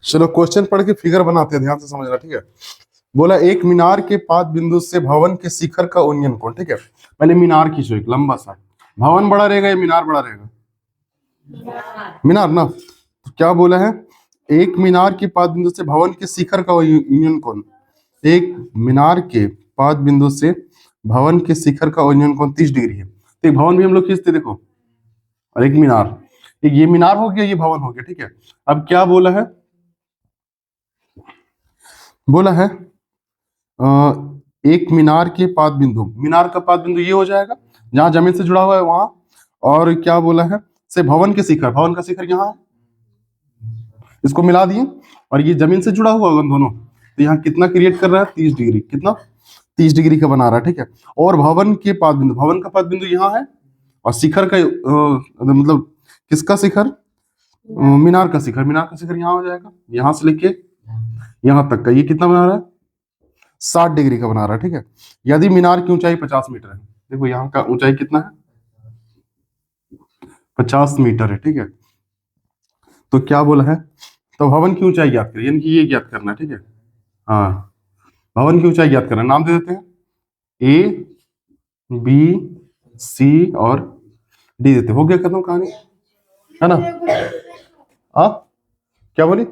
चलो क्वेश्चन पढ़ के फिगर बनाते हैं, ध्यान से समझना, ठीक है। बोला एक मीनार के पाद बिंदु से भवन के शिखर का उन्नयन कोण, ठीक है। पहले मीनार खींचो एक लंबा सा, भवन बड़ा रहेगा या मीनार बड़ा रहेगा? मीनार ना। तो क्या बोला है, एक मीनार के पाद बिंदु से भवन के शिखर का उन्नयन कोण, एक मीनार के पाद बिंदु से भवन के शिखर का उन्नयन कोण 30 डिग्री है। तो एक भवन भी हम लोग खींचते देखो, और एक मीनार, एक ये मीनार हो गया, ये भवन हो गया, ठीक है। अब क्या बोला है, बोला है एक मीनार के पाद बिंदु, मीनार का पाद बिंदु ये हो जाएगा जहां जमीन से जुड़ा हुआ है वहां, और क्या बोला है से भवन के शिखर, भवन का शिखर यहाँ है, इसको मिला दिए, और ये जमीन से जुड़ा हुआ होगा दोनों, तो यहाँ कितना क्रिएट कर रहा है 30 डिग्री, कितना 30 डिग्री का बना रहा है, ठीक है। और भवन के पाद बिंदु, भवन का पाद बिंदु यहाँ है, और शिखर का मतलब किसका शिखर, मीनार का शिखर, मीनार का शिखर यहाँ हो जाएगा, यहाँ से लेके यहाँ तक का, ये कितना बना रहा है 60 डिग्री का बना रहा है, ठीक है। यदि मीनार की ऊंचाई 50 मीटर है, देखो यहाँ का ऊंचाई कितना है 50 मीटर है, ठीक है। तो क्या बोला है, तो भवन की ऊंचाई ज्ञात करें, यानी कि ये ज्ञात करना है, ठीक है। हाँ, भवन की ऊंचाई ज्ञात करना, नाम दे देते हैं ए बी सी और डी देते, हो गया खत्म कहानी, है ना। क्या बोली,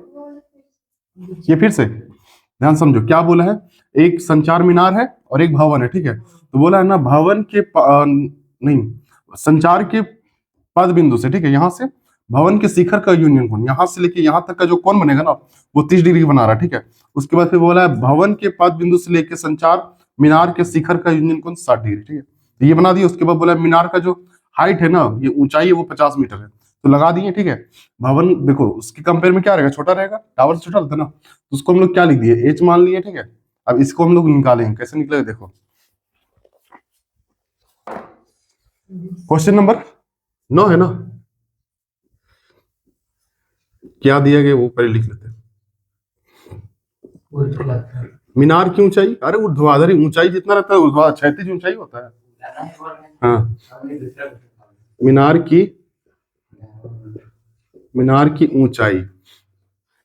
ये फिर से ध्यान समझो, क्या बोला है, एक संचार मीनार है और एक भवन है, ठीक है। तो बोला है ना भवन के नहीं, संचार के पद बिंदु से, ठीक है, यहां से भवन के शिखर का यूनियन कोण, यहां से लेके यहां तक का जो कोण बनेगा ना वो 30 डिग्री बना रहा है, ठीक है। उसके बाद फिर बोला है भवन के पद बिंदु से लेके संचार मीनार के शिखर का यूनियन कोण 60 डिग्री, ठीक है। तो ये बना दिया। उसके बाद बोला मीनार का जो हाइट है ना, ये ऊंचाई है वो 50 मीटर है, तो लगा दिए, ठीक है। भवन देखो उसके कंपेयर में क्या रहेगा, छोटा रहेगा, टावर से छोटा रहता है ना, तो उसको हम लोग क्या लिख दिए एच मान लिए, ठीक है। अब इसको हम लोग निकालेंगे, कैसे निकलेगा देखो, क्वेश्चन नंबर 9 है ना, क्या दिया गया वो पहले लिख लेते हैं। मीनार की ऊंचाई, अरे ऊर्ध्वाधर ऊंचाई जितना रहता है ऊर्ध्वाधर क्षैतिज ऊंचाई होता है, हाँ। मीनार की ऊंचाई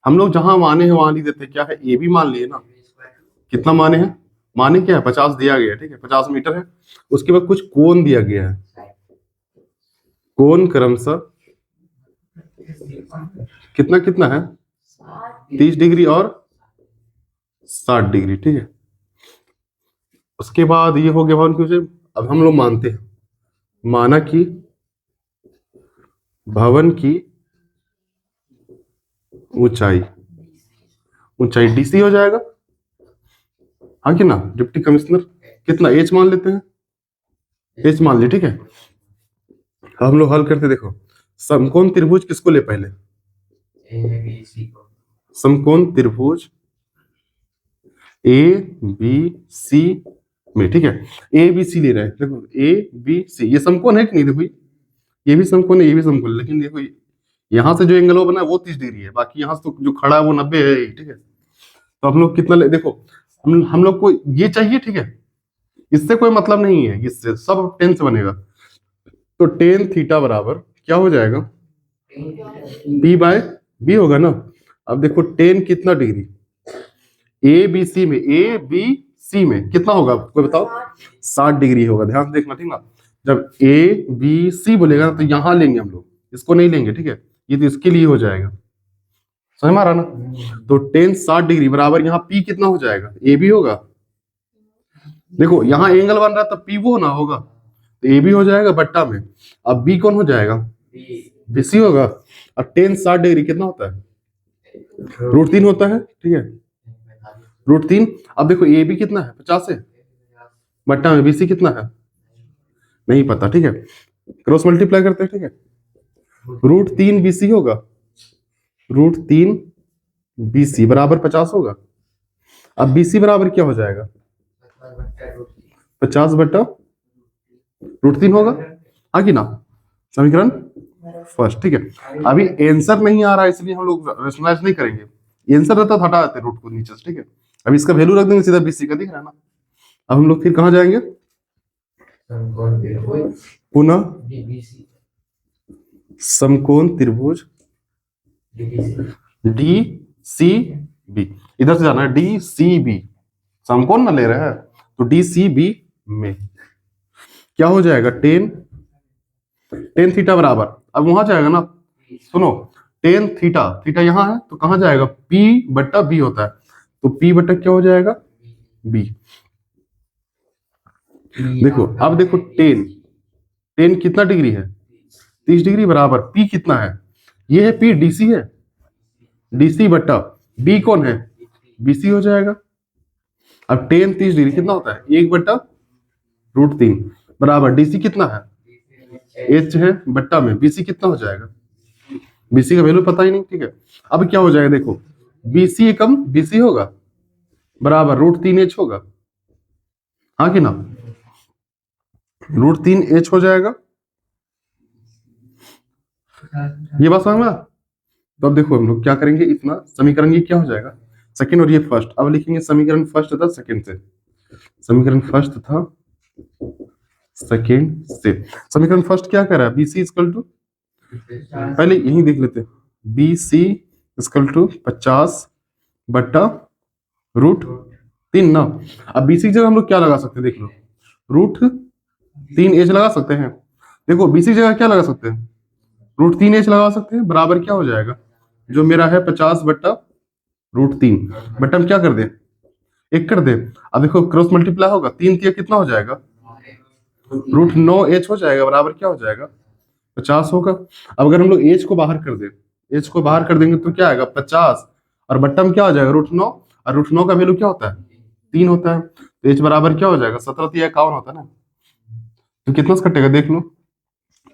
हम लोग जहां माने हैं वहां लिख देते हैं, क्या है ए भी मान लिए ना, कितना माने हैं, माने क्या है 50 दिया गया है, ठीक है, 50 मीटर है। उसके बाद कुछ कोण दिया गया है, कोण क्रमशः कितना कितना है 30 डिग्री और 60 डिग्री, ठीक है। उसके बाद ये हो गया भवन की ऊंचाई। अब हम लोग मानते हैं, माना कि भवन की ऊंचाई, ऊंचाई डीसी हो जाएगा, हाँ कि ना, डिप्टी कमिश्नर कितना एच मान लेते हैं, एच मान लिए, ठीक है। हम लोग हल करते देखो, समकोण त्रिभुज किसको ले पहले, समकोण त्रिभुज ए बी सी में, ठीक है। ए बी सी ले रहे हैं, देखो ए बी सी ये समकोण है कि नहीं, देखो ये भी समकोण है, ये भी समकोण है, लेकिन देखो यहां से जो एंगल वो बना है वो 30 डिग्री है, बाकी यहां से तो जो खड़ा है वो 90 है, ठीक है। तो हम लोग कितना देखो, हम लोग को ये चाहिए, ठीक है, इससे कोई मतलब नहीं है, इससे सब टेन से बनेगा। तो टेन थीटा बराबर क्या हो जाएगा, पी बाय बी होगा ना। अब देखो टेन कितना डिग्री, ए बी सी में, ए बी सी में कितना होगा कोई बताओ, 60 डिग्री होगा, ध्यान से देखना, ठीक ना। जब ए बी सी बोलेगा तो यहां लेंगे हम लोग, इसको नहीं लेंगे, ठीक है, ये तो इसके लिए हो जाएगा, समझ में आ रहा ना। तो टेन 60 डिग्री बराबर यहाँ पी कितना हो जाएगा, ए बी होगा, देखो यहाँ एंगल बन रहा है तो पी वो ना होगा, तो ए बी हो जाएगा बट्टा में, अब बी कौन हो जाएगा, बी सी होगा। और टेन 60 डिग्री कितना होता है, √3 होता है, ठीक है, √3। अब देखो ए बी कितना है 50 है, बट्टा में बी सी कितना है नहीं पता, ठीक है, क्रॉस मल्टीप्लाई करते हैं, ठीक है। √3 बी सी होगा, √3 बी सी बराबर 50 होगा। अब बी सी बराबर क्या हो जाएगा 50 बट्टा √3 होगा, हाँ कि ना, समीकरण फर्स्ट, ठीक है। अभी आंसर नहीं आ रहा है इसलिए हम लोग रेशनलाइज नहीं करेंगे, आंसर रहता तो हटा देते रूट को नीचे से, ठीक है। अब इसका वैल्यू रख देंगे सीधा बीसी का, दिख रहा है ना। अब हम लोग फिर कहां जाएंगे, पुनः समकोण त्रिभुज डी सी बी, इधर से जाना है डी सी बी, समकोण ना ले रहा है तो डी सी बी में क्या हो जाएगा, टेन थीटा बराबर, अब वहां जाएगा ना, सुनो, टेन थीटा, थीटा यहाँ है तो कहां जाएगा, P बट्टा B होता है, तो P बट्टा क्या हो जाएगा, B। देखो अब देखो टेन कितना डिग्री है, 30 डिग्री बराबर P कितना है, ये है P, DC है, DC बट्टा B कौन है, BC हो जाएगा। अब टेन 30 डिग्री कितना होता है, 1/√3 बराबर DC कितना है, H है बट्टा में BC कितना हो जाएगा, BC का वैल्यू पता ही नहीं, ठीक है। अब क्या हो जाएगा, देखो BC एकम BC होगा बराबर √3H होगा, हाँ कि ना, √3H हो जाएगा, ये बात समझ में। तो अब देखो हम लोग क्या करेंगे, इतना समीकरण ये क्या हो जाएगा, सेकंड और ये फर्स्ट, अब लिखेंगे समीकरण फर्स्ट था सेकंड से, समीकरण फर्स्ट था सेकंड से, समीकरण फर्स्ट क्या कह रहा है, BC इक्वल टू, पहले यही देख लेते हैं, BC इक्वल टू 50 बट्टा √3 ना। अब BC की जगह हम लोग क्या लगा सकते हैं, देख लो, √3H लगा सकते हैं, देखो BC की जगह क्या लगा सकते हैं, √3H लगा सकते हैं, बराबर क्या हो जाएगा, जो मेरा है 50 बट्टा √3, बट हम क्या कर दे, एक कर दे, अब देखो क्रॉस मल्टीप्लाई होगा, 3 3 कितना हो जाएगा, √9H हो जाएगा, बराबर क्या हो जाएगा, 50 होगा। अब अगर हम लोग H को बाहर कर दे, H को बाहर कर देंगे तो क्या आएगा 50, और बट्टा में क्या हो जाएगा √9, और √9 का वैल्यू क्या होता है, 3 होता है, तो H बराबर क्या हो जाएगा, 17 3 51 होता है ना, तो कितना से कटेगा देख लो,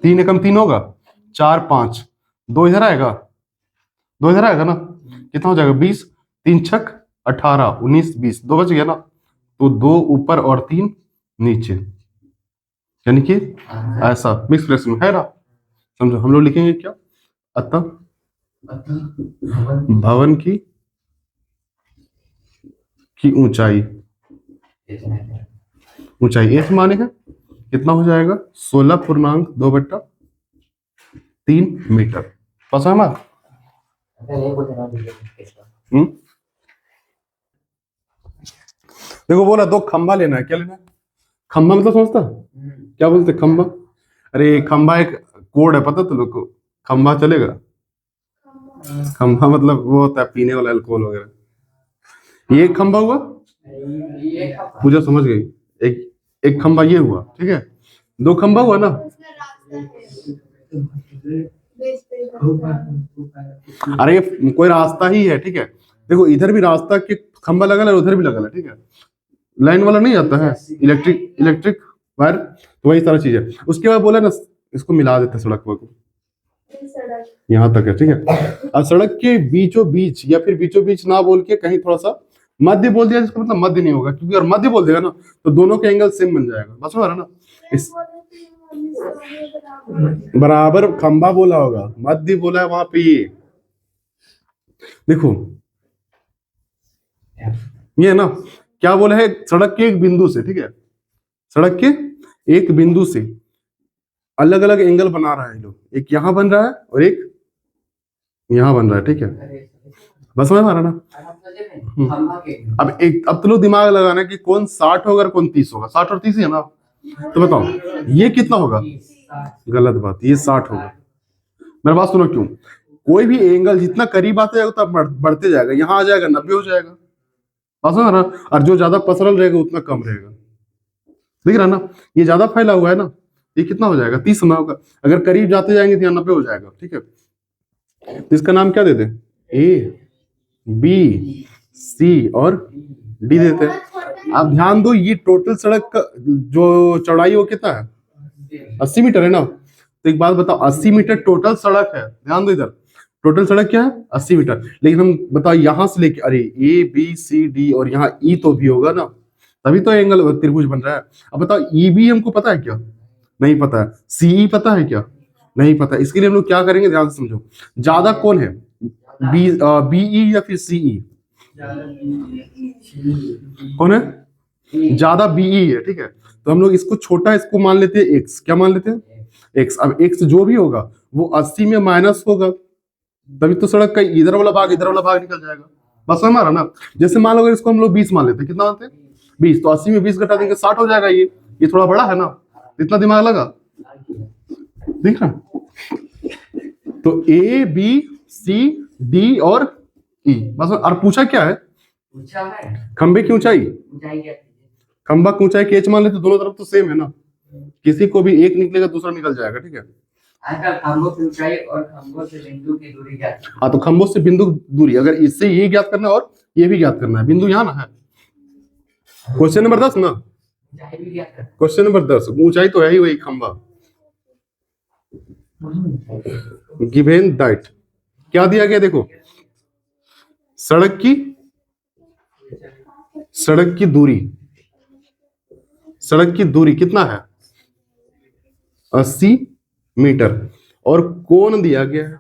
3 एकम 3 होगा, 4 5, 2 इधर आएगा, 2 इधर आएगा ना, कितना हो जाएगा 20, 3 छक 18 19 20, 2 बच गया ना, तो 2 ऊपर और 3 नीचे, यानी कि ऐसा मिक्स फ्रैक्शन है ना, समझो। हम लोग लिखेंगे क्या, अतः भवन की ऊंचाई, ऊंचाई H माने है कितना हो जाएगा, 16.2/3 मीटर, पसंद है। देखो बोला 2 खंबा लेना है, क्या लेना है, खंबा मतलब समझता, क्या बोलते खंबा, अरे खंबा एक कोड है, पता तो लोग को, खंबा चलेगा, खंबा मतलब वो होता है पीने वाला अल्कोहल वगैरह, ये एक खंबा हुआ, पूजा समझ गई, एक खंबा ये हुआ, ठीक है, 2 खंबा हुआ ना, अरे कोई रास्ता ही है, ठीक है, देखो इधर भी रास्ता के खंबा लगा है, उधर भी लगा है, ठीक है, लाइन वाला नहीं आता है, इलेक्ट्रिक वायर, तो वही सारा चीज है। उसके बाद बोला ना, इसको मिला देते हैं सड़क को, यहाँ तक है, ठीक है। अब सड़क के बीचों बीच या फिर बीचों बीच ना बोल के कहीं थोड़ा सा मध्य बोल दिया, जिसका मतलब मध्य नहीं होगा, क्योंकि अगर मध्य बोल देगा ना तो दोनों के एंगल सेम बन जाएगा, बस हो रहा ना, इस बराबर खंबा बोला होगा, मध्य बोला है वहां पे, ये देखो ये ना क्या बोला है, सड़क के एक बिंदु से, ठीक है, सड़क के एक बिंदु से अलग अलग एंगल बना रहा है लोग, एक यहाँ बन रहा है और एक यहाँ बन रहा है, ठीक है, बस समझ आ रहा ना। अब तो लोग दिमाग लगाना कि कौन 60 होगा और कौन 30 होगा, 60 और 30 ही है ना, तो बताओ ये कितना होगा, गलत बात, ये 60 होगा। मेरी बात सुनो, क्यों, कोई भी एंगल जितना करीब आता जाएगा उतना बढ़ते जाएगा, यहाँ आ जाएगा 90 हो जाएगा, बात समझ रहा, और जो ज्यादा पसरल रहेगा उतना कम रहेगा, दिख रहा ना, ये ज्यादा फैला हुआ है ना, ये कितना हो जाएगा 30 ना होगा, अगर करीब जाते जाएंगे तो यहाँ 90 हो जाएगा, ठीक है। तो इसका नाम क्या देते हैं, ए बी सी और डी देते हैं। आप ध्यान दो, ये टोटल सड़क का जो चौड़ाई वो कितना है, 80 मीटर है ना, तो एक बात बताओ, 80 मीटर टोटल सड़क है, ध्यान दो इधर, टोटल सड़क क्या है 80 मीटर, लेकिन हम बताओ यहां से लेके, अरे ए बी सी डी और यहाँ ई तो भी होगा ना, तभी तो एंगल त्रिभुज बन रहा है। अब बताओ ई बी हमको पता है क्या, नहीं पता है, सीई पता है क्या, नहीं पता, इसके लिए हम लोग क्या करेंगे, ध्यान से समझो, ज्यादा कौन है, बीई या फिर सीई, कौन है, ज्यादा बीई है, ठीक है, तो हम लोग इसको छोटा, इसको मान लेते हैं एक्स, क्या मान लेते हैं एक्स। अब एक्स जो भी होगा वो 80 में माइनस होगा, तभी तो सड़क का इधर वाला भाग निकल जाएगा। बस हमारा ना, जैसे मान लो अगर इसको हम लोग 20 मान लेते, कितना मानते हैं 20, तो 80 में 20 घटा देंगे 60 हो जाएगा। ये थोड़ा बड़ा है ना, इतना दिमाग लगा, दिख रहा। तो ए बी सी डी और ई, बस। और पूछा क्या है, खंबे की ऊंचाई। खंबा की ऊंचाई की एच मान लेते, दोनों तरफ तो सेम है ना, किसी को भी एक निकलेगा दूसरा निकल जाएगा, ठीक है। खंभों की ऊंचाई और खंभों से बिंदु की दूरी ज्ञात। हाँ, तो खंभों से बिंदु दूरी, अगर इससे ये ज्ञात करना है और ये भी ज्ञात करना है, बिंदु यहाँ ना है। क्वेश्चन नंबर 10 ना, क्वेश्चन नंबर 10, ऊंचाई तो है ही वही खंबा। गिवन दैट, क्या दिया गया देखो, सड़क की दूरी कितना है 80 मीटर, और कोण दिया गया है,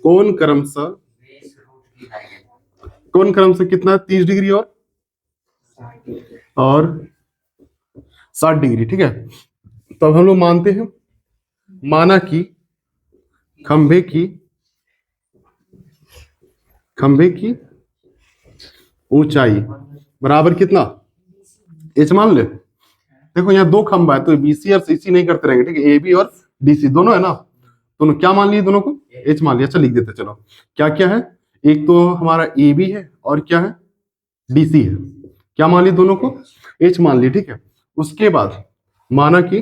कोण क्रमशः कितना है 30 डिग्री और 60 डिग्री, ठीक है। तो अब हम लोग मानते हैं, माना कि खंभे की ऊंचाई बराबर कितना, एच मान ले। देखो यहाँ दो खंभा है, तो बीसी और सीसी नहीं करते रहेंगे, ठीक है। ए बी और डीसी दोनों है ना, दोनों क्या मान लिए, दोनों को एच मान लिया। अच्छा लिख देते, चलो क्या क्या है, एक तो हमारा ए बी है और क्या है डीसी है, क्या मान लिए दोनों को, एच मान लिए, ठीक है। उसके बाद माना कि,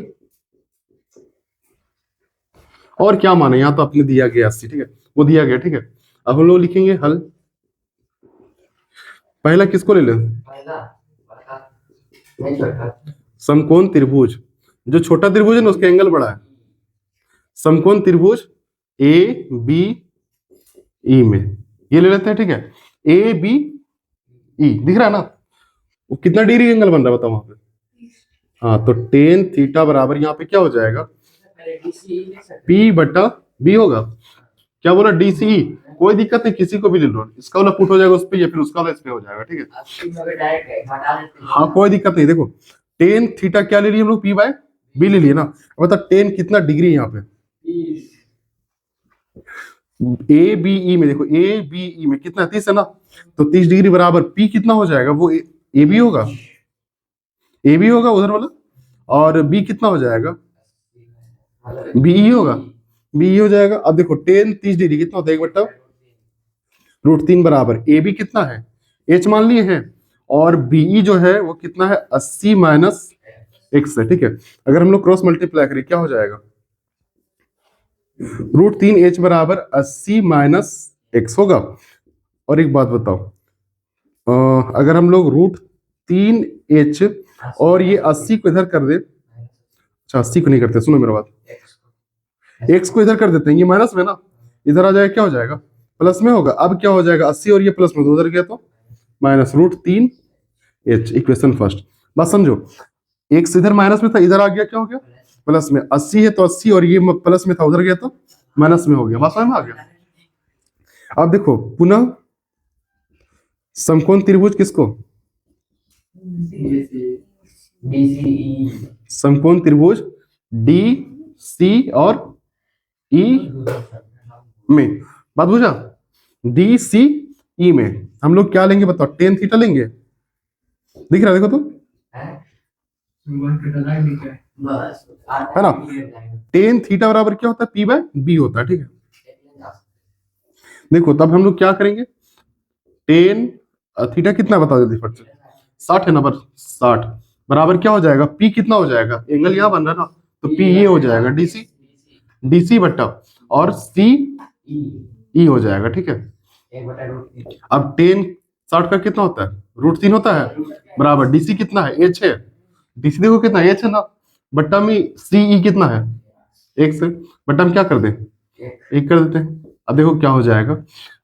और क्या माना, यहाँ तो अपने दिया गया 80, ठीक है, वो दिया गया, ठीक है। अब हम लोग लिखेंगे हल। पहला किसको ले लें, समकोण त्रिभुज, जो छोटा त्रिभुज है ना उसका एंगल बड़ा है। समकोण त्रिभुज ए बी ई में ये ले लेते हैं, ठीक है। ए बी ई दिख रहा है ना, वो कितना डिग्री एंगल बन रहा है बताओ वहां पे। हाँ, तो टेन थीटा बराबर यहाँ पे क्या हो जाएगा, पी बटा बी होगा। क्या बोला, डीसी। कोई दिक्कत नहीं, किसी को भी ले लो, इसका वाला पुट हो जाएगा उस पर, या फिर उसका वाला इस पे हो जाएगा, ठीक है। हाँ कोई दिक्कत नहीं। देखो टेन थीटा क्या ले लिए हम लोग, पी बाय बी ले लिए ना। बता टेन कितना डिग्री है यहाँ पे, ए बी ई में, देखो ए बी ई में कितना 30 है ना, तो 30 डिग्री बराबर पी कितना हो जाएगा, वो ए बी होगा, उधर वाला, और बी कितना हो जाएगा, बीई होगा, बीई हो जाएगा। अब देखो टेन 30 डिग्री कितना होता है, 1/√3 बराबर ए बी कितना है, एच मान लिए हैं, और बीई जो है वो कितना है 80 माइनस एक्स है, ठीक है। अगर हम लोग क्रॉस मल्टीप्लाई करें क्या हो जाएगा, √3 एच बराबर 80 माइनस एक्स होगा। और एक बात बताओ, अगर हम लोग √3 एच और ये 80 को इधर कर दे, अच्छा 80 को नहीं करते, सुनो मेरा बात, एक्स को इधर कर देते हैं, ये माइनस में ना, इधर आ जाएगा क्या हो जाएगा, प्लस में होगा। अब क्या हो जाएगा 80 और ये प्लस में, तो उधर गया तो माइनस √3 एच, इक्वेशन फर्स्ट। बस समझो, एक्स इधर माइनस में था, इधर आ गया क्या हो गया प्लस में, 80 है तो 80, और ये प्लस में था उधर गया तो माइनस में हो गया, बस में आ गया। अब देखो पुनः समकोण त्रिभुज किसको, समकोण त्रिभुज डी सी और ई में, बात बुझा, डी सी ई में हम लोग क्या लेंगे बताओ, टेन थीटा लेंगे, दिख रहा है देखो तो, है ना। टेन थीटा बराबर क्या होता है, पी बाय बी होता है, ठीक है। देखो तब हम लोग क्या करेंगे, टेन थीटा कितना बता जल्दी फट से, 60 है ना, बस 60 बराबर क्या हो जाएगा, पी कितना हो जाएगा, एंगल यहाँ बन रहा है ना, तो पी ये हो जाएगा डीसी बट्टा, और सी ई हो जाएगा, ठीक है। अब टेन 60 का कितना होता है, √3 होता है, बराबर डीसी कितना है, एच है, डीसी देखो कितना एच है ना, बट्टा में सी ई कितना है, एक्स है, बट्टा में क्या कर दे, एक कर देते हैं। अब देखो क्या हो जाएगा,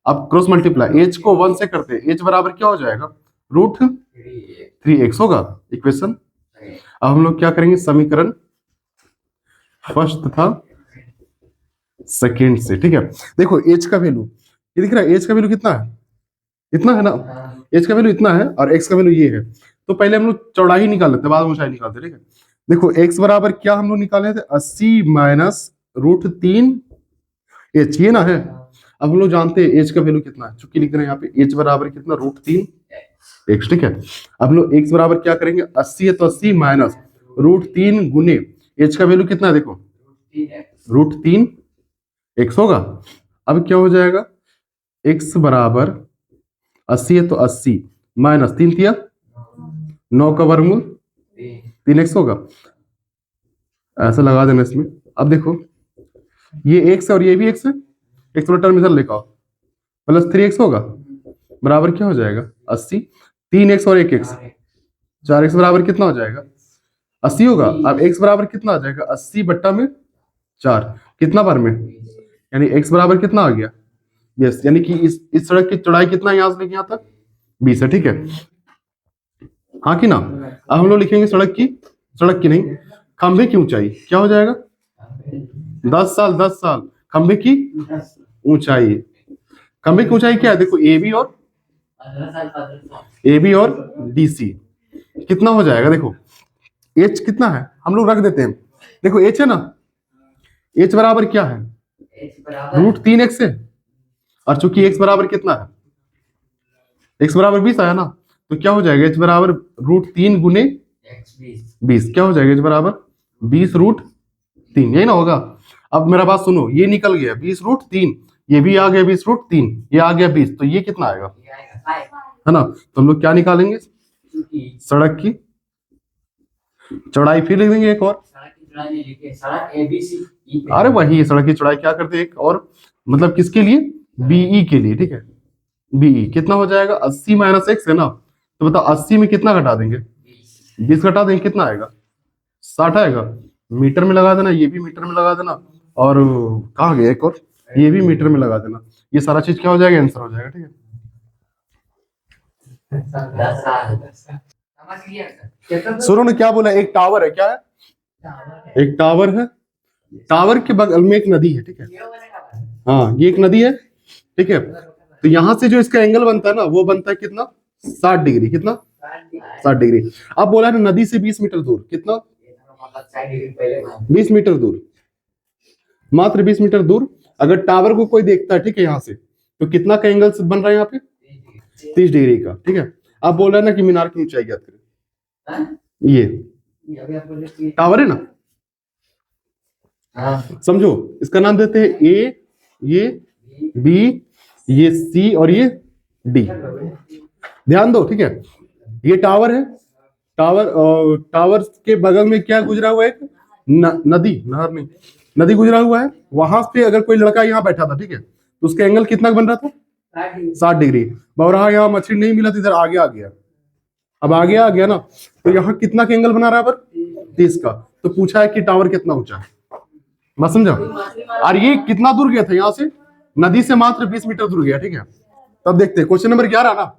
अब क्रॉस मल्टीप्लाई, एच को 1 से करते हैं, एच बराबर क्या हो जाएगा, √3x होगा, इक्वेशन। अब हम लोग क्या करेंगे, समीकरण फर्स्ट तथा सेकेंड से, ठीक है। देखो एच का वैल्यू ये दिख रहा है, एच का वैल्यू कितना है, इतना है ना, एच का वैल्यू इतना है, और एक्स का वैल्यू ये है। तो पहले हम लोग चौड़ाई निकाल लेते हैं, बाद में ऊंचाई निकालते हैं, ठीक है। देखो एक्स बराबर क्या हम लोग निकाले थे, 80 माइनस √3 एच, ये ना है, अब हम लोग जानते हैं एच का वैल्यू कितना है, चूंकि लिख रहे हैं यहाँ पे एच बराबर कितना √3 x, ठीक है। अब हम लोग x बराबर क्या करेंगे, 80 है तो 80 माइनस √3 गुने एच का वैल्यू कितना है देखो √3 x होगा। अब क्या हो जाएगा, x बराबर 80 है तो 80 माइनस 3 तिया 9 का वर्गमूल 3x होगा, ऐसा लगा देना इसमें। अब देखो ये x है और ये भी x है, x वाला टर्म इधर लेकर आओ, प्लस 3x होगा बराबर क्या हो जाएगा 80, 3x और 1x 4x बराबर कितना हो जाएगा 80 होगा। अब x बराबर कितना आ जाएगा 80 बट्टा में 4 कितना बार में, यानी x बराबर कितना आ गया 20, यानी कि इस सड़क की चौड़ाई कितना है यहाँ से लेके यहाँ तक 20 है, ठीक है। हाँ कि ना। अब हम लोग लिखेंगे सड़क की नहीं, खंभे की ऊंचाई क्या हो जाएगा 10 साल खंभे की ऊंचाई, खंभे की ऊंचाई क्या है देखो ए बी और डी सी कितना हो जाएगा, देखो एच कितना है हम लोग रख देते हैं, देखो एच है ना, एच बराबर क्या है √3x है, और चूंकि x बराबर कितना है x बराबर 20 आया ना, तो क्या हो जाएगा h बराबर √3 गुने 20 क्या हो जाएगा h बराबर 20√3, यही ना होगा। अब मेरा बात सुनो, ये निकल गया 20√3, ये भी आ गया 20√3, ये आ गया 20, तो ये कितना आएगा है ना। तो हम लोग क्या निकालेंगे, सड़क की चौड़ाई, फिर लिख देंगे एक और, अरे वही सड़क की चौड़ाई क्या करते हैं एक और, मतलब किसके लिए बीई के लिए, ठीक है। बीई कितना हो जाएगा 80 माइनस x है ना, तो बताओ 80 में कितना घटा देंगे 20 घटा देंगे कितना आएगा 60 आएगा, मीटर में लगा देना, ये भी मीटर में लगा देना, और कहाँ गया एक और, ये भी मीटर में लगा देना, ये सारा चीज क्या हो जाएगा आंसर हो जाएगा, ठीक है। सुनो ने क्या बोला, एक टावर है, क्या है एक टावर है, टावर के बगल में एक नदी है, ठीक है। हाँ ये एक नदी है, ठीक है। तो यहां से जो इसका एंगल बनता है ना, वो बनता है कितना 60 डिग्री, कितना 60 डिग्री। अब बोला है ना नदी से 20 मीटर दूर, कितना 20 मीटर दूर, मात्र 20 मीटर दूर अगर टावर को कोई देखता है, ठीक है, यहाँ से, तो कितना का एंगल बन रहा है यहाँ पे 30 डिग्री का, ठीक है। अब बोल रहा है ना कि मीनार की ऊंचाई ज्ञात करें, ये टावर है ना, समझो इसका नाम देते हैं ए, ये बी, ये सी और ये डी, ध्यान दो, ठीक है। ये टावर है, टावर के बगल में क्या गुजरा हुआ है, एक नदी, नहर नहीं, नदी गुजरा हुआ है, वहां पे अगर कोई लड़का यहाँ बैठा था, ठीक है, तो उसका एंगल कितना बन रहा था 60 डिग्री। बौरा यहाँ मछली नहीं मिला, इधर आगे आ गया, अब आगे आ गया ना, तो यहाँ कितना का एंगल बना रहा है 30 का। तो पूछा है कि टावर कितना ऊंचा है, मत समझा। और ये कितना दूर गया था यहाँ से, नदी से मात्र 20 मीटर दूर गया, ठीक है। तब देखते हैं क्वेश्चन नंबर 11 ना,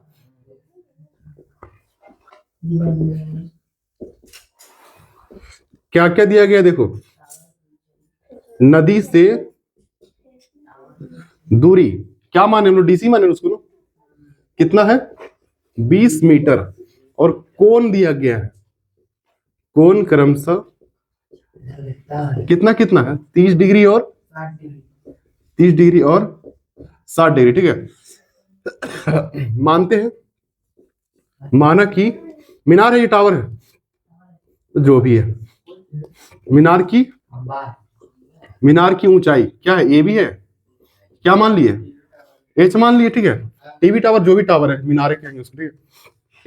क्या क्या दिया गया देखो, नदी से दूरी क्या माने हम लोग, डीसी माने उसको ना, कितना है 20 मीटर, और कोण दिया गया है, कोण क्रमशः कितना कितना है 30 डिग्री और 30 डिग्री और 60 डिग्री, ठीक है। मानते हैं, माना कि मीनार है, ये टावर है, जो भी है, मीनार की ऊंचाई क्या है, ए भी है, क्या मान लिए एच मान लिए, ठीक है। टीवी टावर जो भी टावर है मीनारे कहेंगे उसको, ठीक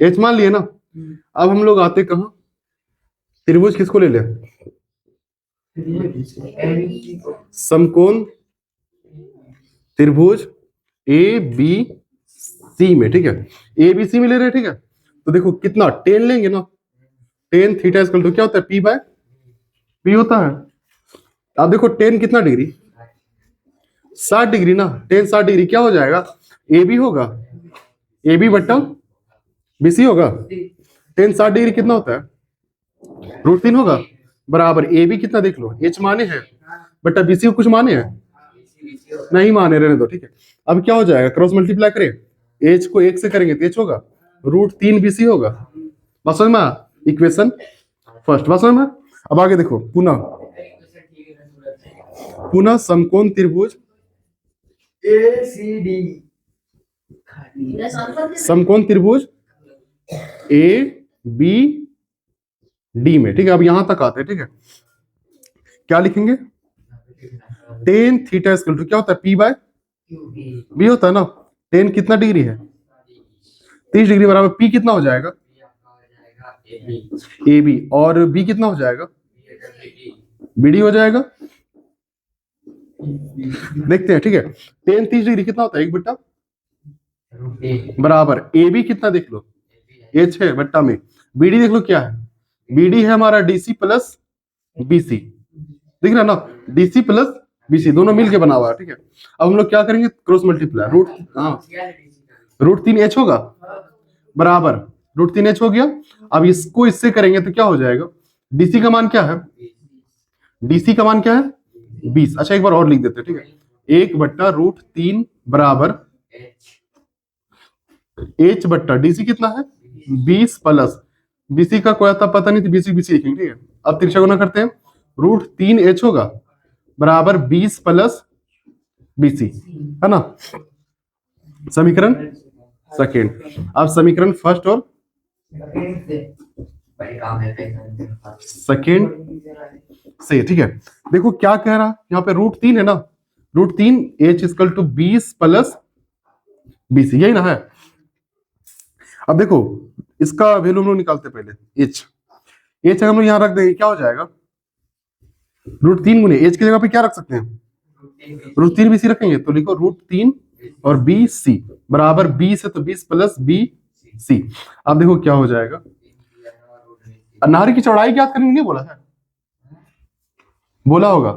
है, एच मान लिए ना। अब हम लोग आते कहाँ, त्रिभुज किसको ले ले, समकोण त्रिभुज ए बी सी में, ठीक है, ए बी सी में ले रहे हैं, ठीक है। तो देखो कितना टेन लेंगे ना, टेन थीटा इक्वल टू क्या होता है पी बाय पी होता है। अब देखो टेन कितना डिग्री 60 डिग्री ना, टेन 60 डिग्री क्या हो जाएगा, ए बी होगा, ए बी बट्टा बी सी होगा, टेन 60 डिग्री कितना होता है √3 होगा, बराबर ए बी कितना देख लो, एच माने हैं बट्टा बी सी को कुछ माने हैं नहीं माने, रहने दो, ठीक है। अब क्या हो जाएगा, क्रॉस मल्टीप्लाई करें, एच को 1 से करेंगे तो एच होगा √3 बी सी होगा, बस समझ में, इक्वेशन फर्स्ट बस समझ में। अब आगे देखो, पुनः समकोण त्रिभुज ACD समकोण त्रिभुज ए बी डी में, ठीक है। अब यहां तक आते हैं, ठीक है। क्या लिखेंगे? टेन थीटा इक्वल टू क्या होता है? पी बाय बी होता है ना। टेन कितना डिग्री है? 30 डिग्री बराबर पी कितना हो जाएगा? A B. और बी कितना हो जाएगा? बी डी हो जाएगा। देखते हैं, ठीक है। टेन 30 डिग्री कितना होता है? 1 बट्टा बराबर ए बी कितना देख लो, एच है बट्टा में बी डी देख लो क्या है? बी डी है हमारा डीसी प्लस बीसी, दिख रहा है ना? डीसी प्लस बीसी दोनों मिलके बना हुआ है, ठीक है। अब हम लोग क्या करेंगे? क्रॉस मल्टीप्लाई रूट, हाँ रूट 3 एच होगा बराबर रूट 3 एच हो गया। अब इसको इससे करेंगे तो क्या हो जाएगा? डीसी का मान क्या है? डीसी का मान क्या है? 20। अच्छा एक बार और लिख देते हैं, ठीक है। 1 बट्टा रूट 3 बराबर एच बट्टा डीसी कितना है? 20 प्लस बीसी का कोई आता पता नहीं तो बीसी बीसी लिखेंगे, ठीक है। अब तिरछा गुना करते हैं, रूट 3 एच होगा बराबर 20 प्लस बीसी, है ना। समीकरण सेकेंड। अब समीकरण फर्स्ट और सेकेंड से, ठीक है। देखो क्या कह रहा है यहाँ पे? रूट 3 है ना, root 3 H equal to 20 plus BC, यही ना है। अब देखो इसका वैल्यू हम लोग निकालते पहले। एच एच हम लोग यहाँ रख देंगे, क्या हो जाएगा? रूट 3 गुने एच की जगह पे क्या रख सकते हैं? रूट 3 बीसी रखेंगे तो लिखो रूट 3 और बी सी बराबर 20 है तो 20 प्लस बी सी। अब देखो क्या हो जाएगा? नारी की चौड़ाई ज्ञात करने नहीं बोला है? बोला होगा।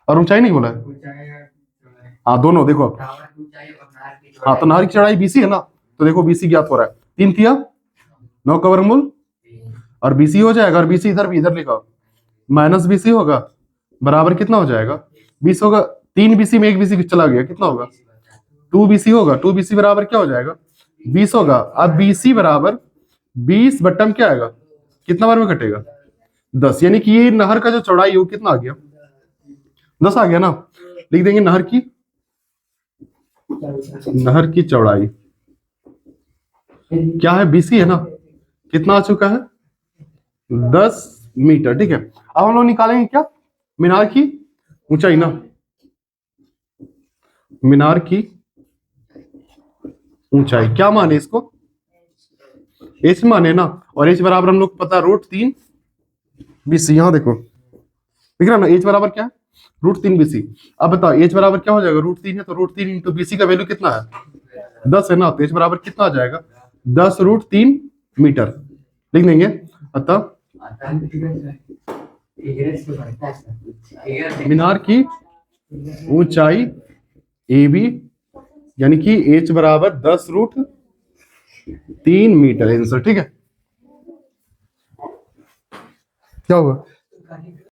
और ऊंचाई नहीं बोला है? हाँ दोनों देखो। हाँ तो नारी की चौड़ाई बीसी है ना, तो देखो बीसी ज्ञात हो रहा है। 3 तिया 9 का वर्गमूल और बीसी हो जाएगा। और बीसी इधर भी, इधर लिखा माइनस बीसी होगा बराबर कितना हो जाएगा? 20 होगा। 3 बीसी में 1 बीसी चला गया, कितना होगा? 2 बीसी होगा। 2 बीसी बराबर क्या हो जाएगा? 20 होगा। अब बीसी बराबर 20 बट्टा में क्या आएगा? कितना बार में कटेगा? 10। यानी कि ये नहर का जो चौड़ाई है वो कितना आ गया? 10 आ गया ना। लिख देंगे नहर की चौड़ाई क्या है? बीसी है ना। कितना आ चुका है? 10 मीटर, ठीक है। अब हम लोग निकालेंगे क्या? मीनार की ऊंचाई ना, मीनार की ऊंचाई क्या माने इसको? एच माने ना। और एच बराबर हम लोग पता रूट 3 बीसी, यहां देखो दिख रहा ना। एच बराबर क्या है? Root 3 BC. अब बताओ एच बराबर क्या हो जाएगा? रूट 3 है तो रूट 3 इंटू बीसी का वैल्यू कितना है? 10 है ना। तो एच बराबर कितना आ जाएगा? 10 रूट 3 मीटर लिख देंगे। अतः मीनार की ऊंचाई ए बी यानी कि एच बराबर 10 रूट 3 मीटर आंसर, ठीक है। क्या होगा?